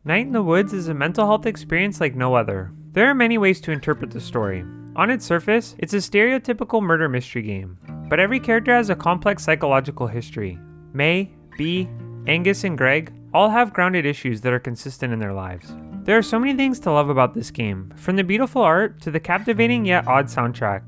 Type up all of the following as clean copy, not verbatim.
Night in the Woods is a mental health experience like no other. There are many ways to interpret the story. On its surface, it's a stereotypical murder mystery game, but every character has a complex psychological history. May, Bee, Angus, and Gregg all have grounded issues that are consistent in their lives. There are so many things to love about this game, from the beautiful art to the captivating yet odd soundtrack.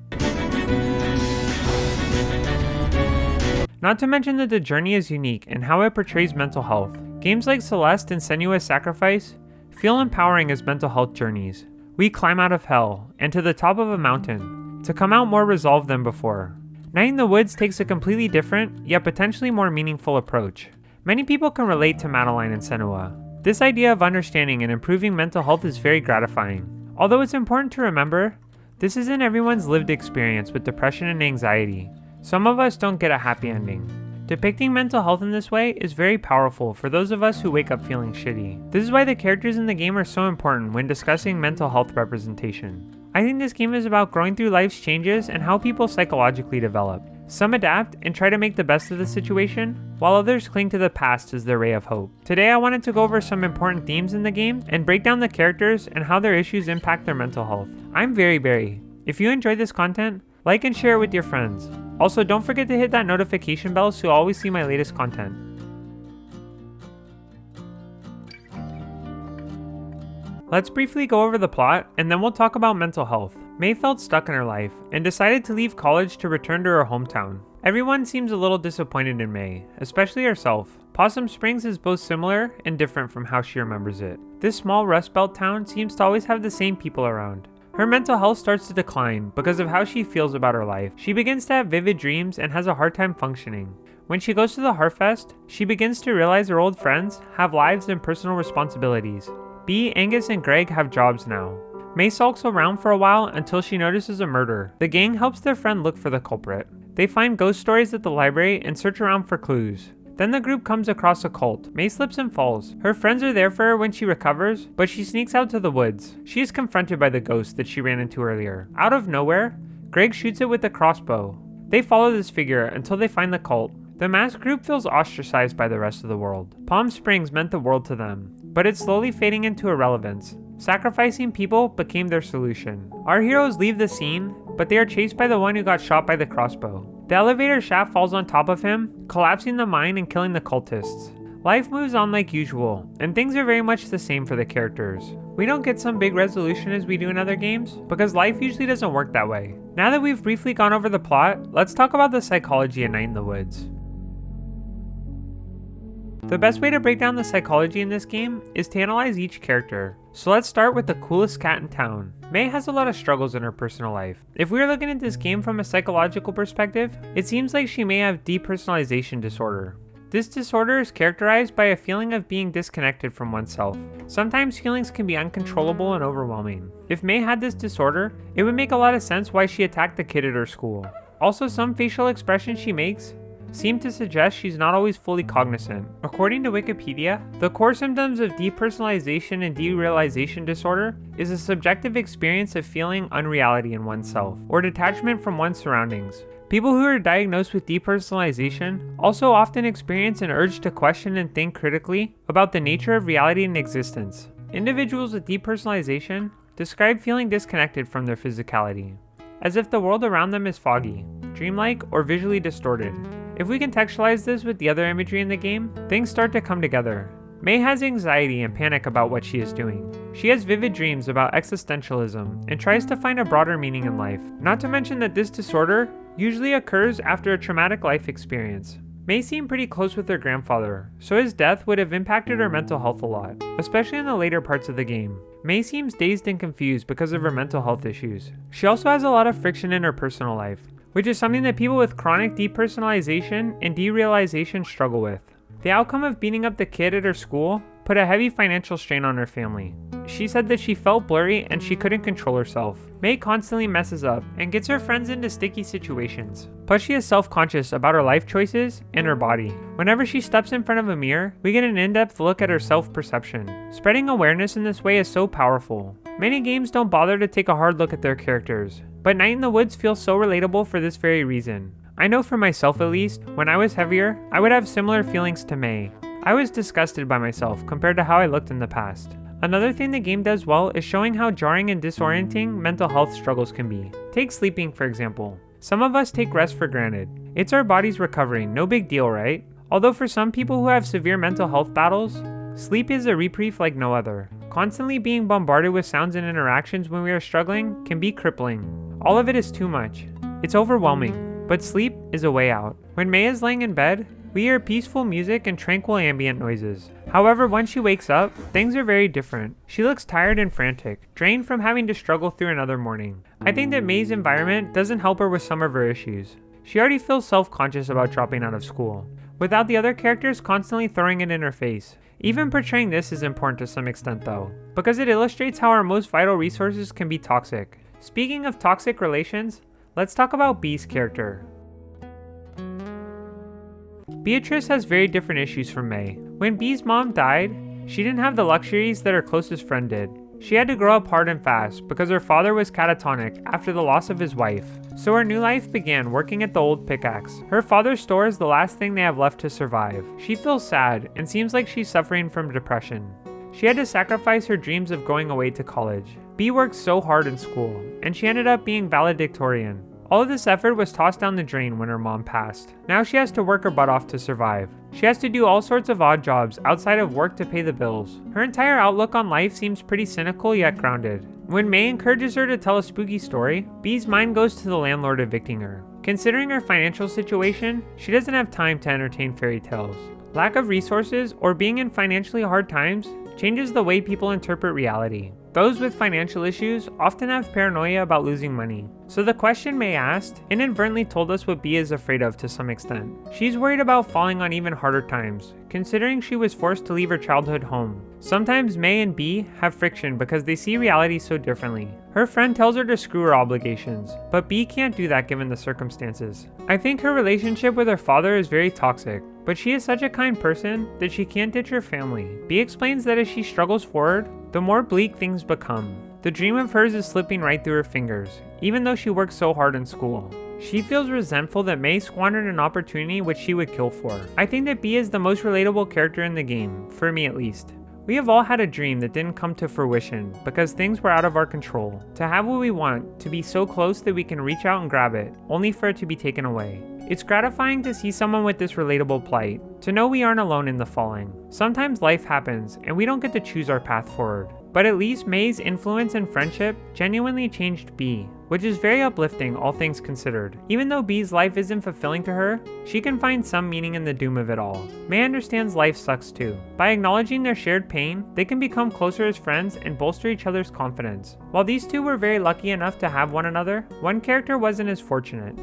Not to mention that the journey is unique and how it portrays mental health. Games like Celeste and Senua's Sacrifice feel empowering as mental health journeys. We climb out of hell and to the top of a mountain to come out more resolved than before. Night in the Woods takes a completely different, yet potentially more meaningful approach. Many people can relate to Madeline and Senua. This idea of understanding and improving mental health is very gratifying. Although it's important to remember, this isn't everyone's lived experience with depression and anxiety. Some of us don't get a happy ending. Depicting mental health in this way is very powerful for those of us who wake up feeling shitty. This is why the characters in the game are so important when discussing mental health representation. I think this game is about growing through life's changes and how people psychologically develop. Some adapt and try to make the best of the situation, while others cling to the past as their ray of hope. Today I wanted to go over some important themes in the game and break down the characters and how their issues impact their mental health. I'm Berry. If you enjoyed this content, like and share it with your friends. Also, don't forget to hit that notification bell so you'll always see my latest content. Let's briefly go over the plot, and then we'll talk about mental health. May felt stuck in her life, and decided to leave college to return to her hometown. Everyone seems a little disappointed in May, especially herself. Possum Springs is both similar and different from how she remembers it. This small Rust Belt town seems to always have the same people around. Her mental health starts to decline because of how she feels about her life. She begins to have vivid dreams and has a hard time functioning. When she goes to the Harfest, she begins to realize her old friends have lives and personal responsibilities. Bee, Angus, and Gregg have jobs now. May sulks around for a while until she notices a murder. The gang helps their friend look for the culprit. They find ghost stories at the library and search around for clues. Then the group comes across a cult. May slips and falls. Her friends are there for her when she recovers, but she sneaks out to the woods. She is confronted by the ghost that she ran into earlier. Out of nowhere, Gregg shoots it with a crossbow. They follow this figure until they find the cult. The masked group feels ostracized by the rest of the world. Palm Springs meant the world to them, but it's slowly fading into irrelevance. Sacrificing people became their solution. Our heroes leave the scene, but they are chased by the one who got shot by the crossbow. The elevator shaft falls on top of him, collapsing the mine and killing the cultists. Life moves on like usual, and things are very much the same for the characters. We don't get some big resolution as we do in other games, because life usually doesn't work that way. Now that we've briefly gone over the plot, let's talk about the psychology of Night in the Woods. The best way to break down the psychology in this game is to analyze each character. So let's start with the coolest cat in town. May has a lot of struggles in her personal life. If we are looking at this game from a psychological perspective, it seems like she may have depersonalization disorder. This disorder is characterized by a feeling of being disconnected from oneself. Sometimes feelings can be uncontrollable and overwhelming. If May had this disorder, it would make a lot of sense why she attacked the kid at her school. Also, some facial expressions she makes seem to suggest she's not always fully cognizant. According to Wikipedia, the core symptoms of depersonalization and derealization disorder is a subjective experience of feeling unreality in oneself, or detachment from one's surroundings. People who are diagnosed with depersonalization also often experience an urge to question and think critically about the nature of reality and existence. Individuals with depersonalization describe feeling disconnected from their physicality, as if the world around them is foggy, dreamlike, or visually distorted. If we contextualize this with the other imagery in the game, things start to come together. May has anxiety and panic about what she is doing. She has vivid dreams about existentialism and tries to find a broader meaning in life. Not to mention that this disorder usually occurs after a traumatic life experience. May seemed pretty close with her grandfather, so his death would have impacted her mental health a lot, especially in the later parts of the game. May seems dazed and confused because of her mental health issues. She also has a lot of friction in her personal life, which is something that people with chronic depersonalization and derealization struggle with. The outcome of beating up the kid at her school put a heavy financial strain on her family. She said that she felt blurry and she couldn't control herself. May constantly messes up and gets her friends into sticky situations. Plus she is self-conscious about her life choices and her body. Whenever she steps in front of a mirror, we get an in-depth look at her self-perception. Spreading awareness in this way is so powerful. Many games don't bother to take a hard look at their characters, but Night in the Woods feels so relatable for this very reason. I know for myself at least, when I was heavier, I would have similar feelings to May. I was disgusted by myself compared to how I looked in the past. Another thing the game does well is showing how jarring and disorienting mental health struggles can be. Take sleeping, for example. Some of us take rest for granted. It's our body's recovering, no big deal, right? Although for some people who have severe mental health battles, sleep is a reprieve like no other. Constantly being bombarded with sounds and interactions when we are struggling can be crippling. All of it is too much. It's overwhelming, but sleep is a way out. When May is laying in bed, we hear peaceful music and tranquil ambient noises. However, when she wakes up, things are very different. She looks tired and frantic, drained from having to struggle through another morning. I think that May's environment doesn't help her with some of her issues. She already feels self-conscious about dropping out of school, without the other characters constantly throwing it in her face. Even portraying this is important to some extent though, because it illustrates how our most vital resources can be toxic. Speaking of toxic relations, let's talk about B's character. Beatrice has very different issues from May. When B's mom died, she didn't have the luxuries that her closest friend did. She had to grow up hard and fast because her father was catatonic after the loss of his wife. So her new life began working at the old pickaxe. Her father's store is the last thing they have left to survive. She feels sad and seems like she's suffering from depression. She had to sacrifice her dreams of going away to college. B worked so hard in school, and she ended up being valedictorian. All of this effort was tossed down the drain when her mom passed. Now she has to work her butt off to survive. She has to do all sorts of odd jobs outside of work to pay the bills. Her entire outlook on life seems pretty cynical yet grounded. When May encourages her to tell a spooky story, B's mind goes to the landlord evicting her. Considering her financial situation, she doesn't have time to entertain fairy tales. Lack of resources or being in financially hard times changes the way people interpret reality. Those with financial issues often have paranoia about losing money. So the question May asked inadvertently told us what B is afraid of to some extent. She's worried about falling on even harder times, considering she was forced to leave her childhood home. Sometimes May and B have friction because they see reality so differently. Her friend tells her to screw her obligations, but B can't do that given the circumstances. I think her relationship with her father is very toxic, but she is such a kind person that she can't ditch her family. B explains that as she struggles forward, the more bleak things become. The dream of hers is slipping right through her fingers, even though she works so hard in school. She feels resentful that May squandered an opportunity which she would kill for. I think that B is the most relatable character in the game, for me at least. We have all had a dream that didn't come to fruition because things were out of our control. To have what we want, to be so close that we can reach out and grab it, only for it to be taken away. It's gratifying to see someone with this relatable plight, to know we aren't alone in the falling. Sometimes life happens and we don't get to choose our path forward. But at least May's influence and friendship genuinely changed B, which is very uplifting all things considered. Even though B's life isn't fulfilling to her, she can find some meaning in the doom of it all. May understands life sucks too. By acknowledging their shared pain, they can become closer as friends and bolster each other's confidence. While these two were very lucky enough to have one another, one character wasn't as fortunate.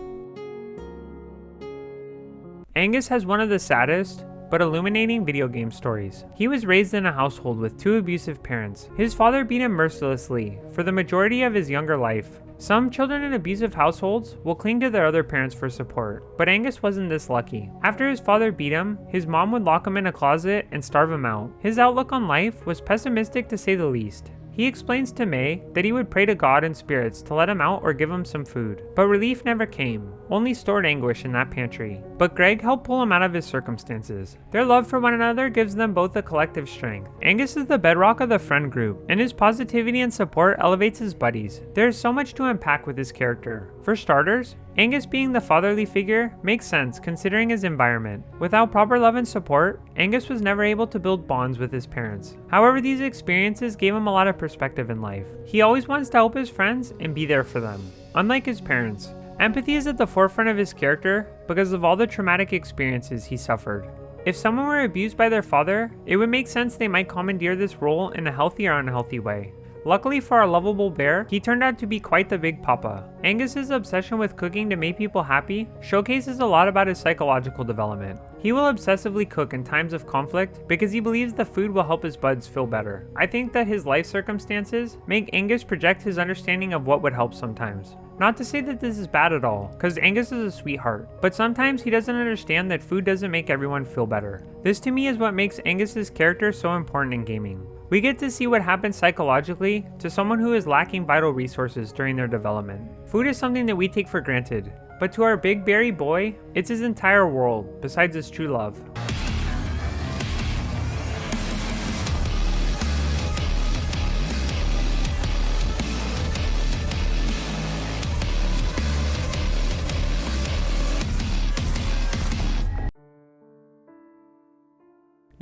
Angus has one of the saddest, but illuminating video game stories. He was raised in a household with two abusive parents. His father beat him mercilessly for the majority of his younger life. Some children in abusive households will cling to their other parents for support, but Angus wasn't this lucky. After his father beat him, his mom would lock him in a closet and starve him out. His outlook on life was pessimistic to say the least. He explains to May that he would pray to God and spirits to let him out or give him some food. But relief never came, only stored anguish in that pantry. But Gregg helped pull him out of his circumstances. Their love for one another gives them both a collective strength. Angus is the bedrock of the friend group, and his positivity and support elevates his buddies. There is so much to unpack with his character. For starters, Angus being the fatherly figure makes sense considering his environment. Without proper love and support, Angus was never able to build bonds with his parents. However, these experiences gave him a lot of perspective in life. He always wants to help his friends and be there for them. Unlike his parents, empathy is at the forefront of his character because of all the traumatic experiences he suffered. If someone were abused by their father, it would make sense they might commandeer this role in a healthy or unhealthy way. Luckily for our lovable bear, he turned out to be quite the big papa. Angus's obsession with cooking to make people happy showcases a lot about his psychological development. He will obsessively cook in times of conflict because he believes the food will help his buds feel better. I think that his life circumstances make Angus project his understanding of what would help sometimes. Not to say that this is bad at all, because Angus is a sweetheart, but sometimes he doesn't understand that food doesn't make everyone feel better. This to me is what makes Angus's character so important in gaming. We get to see what happens psychologically to someone who is lacking vital resources during their development. Food is something that we take for granted, but to our big berry boy, it's his entire world, besides his true love.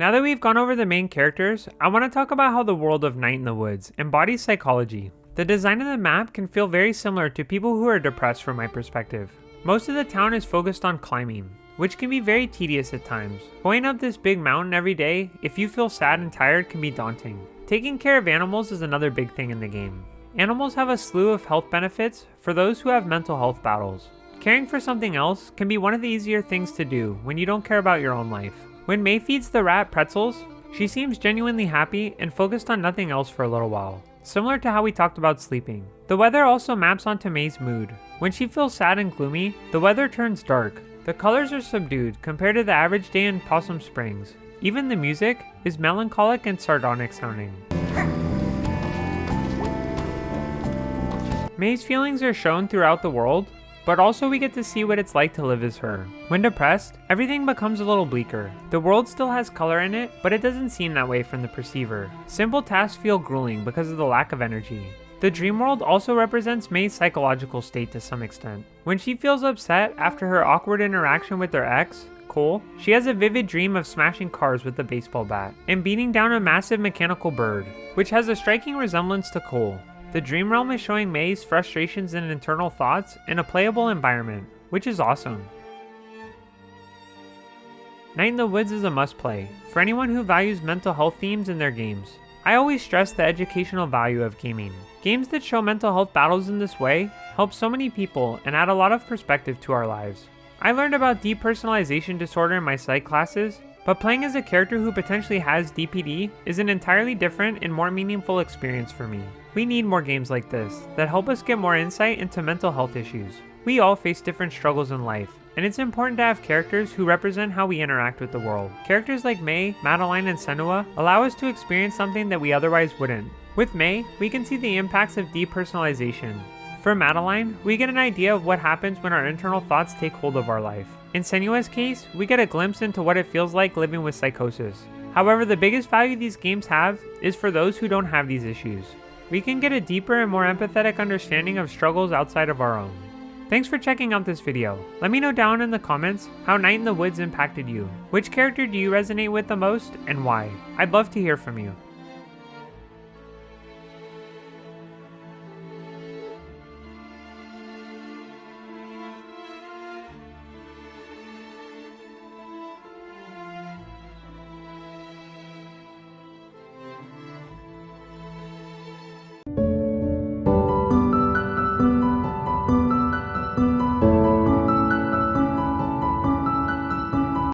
Now that we've gone over the main characters, I want to talk about how the world of Night in the Woods embodies psychology. The design of the map can feel very similar to people who are depressed from my perspective. Most of the town is focused on climbing, which can be very tedious at times. Going up this big mountain every day, if you feel sad and tired, can be daunting. Taking care of animals is another big thing in the game. Animals have a slew of health benefits for those who have mental health battles. Caring for something else can be one of the easier things to do when you don't care about your own life. When May feeds the rat pretzels, she seems genuinely happy and focused on nothing else for a little while, similar to how we talked about sleeping. The weather also maps onto May's mood. When she feels sad and gloomy, the weather turns dark. The colors are subdued compared to the average day in Possum Springs. Even the music is melancholic and sardonic sounding. May's feelings are shown throughout the world, but also we get to see what it's like to live as her. When depressed, everything becomes a little bleaker. The world still has color in it, but it doesn't seem that way from the perceiver. Simple tasks feel grueling because of the lack of energy. The dream world also represents May's psychological state to some extent. When she feels upset after her awkward interaction with her ex, Cole, she has a vivid dream of smashing cars with a baseball bat and beating down a massive mechanical bird, which has a striking resemblance to Cole. The dream realm is showing May's frustrations and internal thoughts in a playable environment, which is awesome. Night in the Woods is a must-play for anyone who values mental health themes in their games. I always stress the educational value of gaming. Games that show mental health battles in this way help so many people and add a lot of perspective to our lives. I learned about depersonalization disorder in my psych classes, but playing as a character who potentially has DPD is an entirely different and more meaningful experience for me. We need more games like this that help us get more insight into mental health issues. We all face different struggles in life, and it's important to have characters who represent how we interact with the world. Characters like May, Madeline, and Senua allow us to experience something that we otherwise wouldn't. With May, we can see the impacts of depersonalization. For Madeline, we get an idea of what happens when our internal thoughts take hold of our life. In Senua's case, we get a glimpse into what it feels like living with psychosis. However, the biggest value these games have is for those who don't have these issues. We can get a deeper and more empathetic understanding of struggles outside of our own. Thanks for checking out this video. Let me know down in the comments how Night in the Woods impacted you. Which character do you resonate with the most and why? I'd love to hear from you.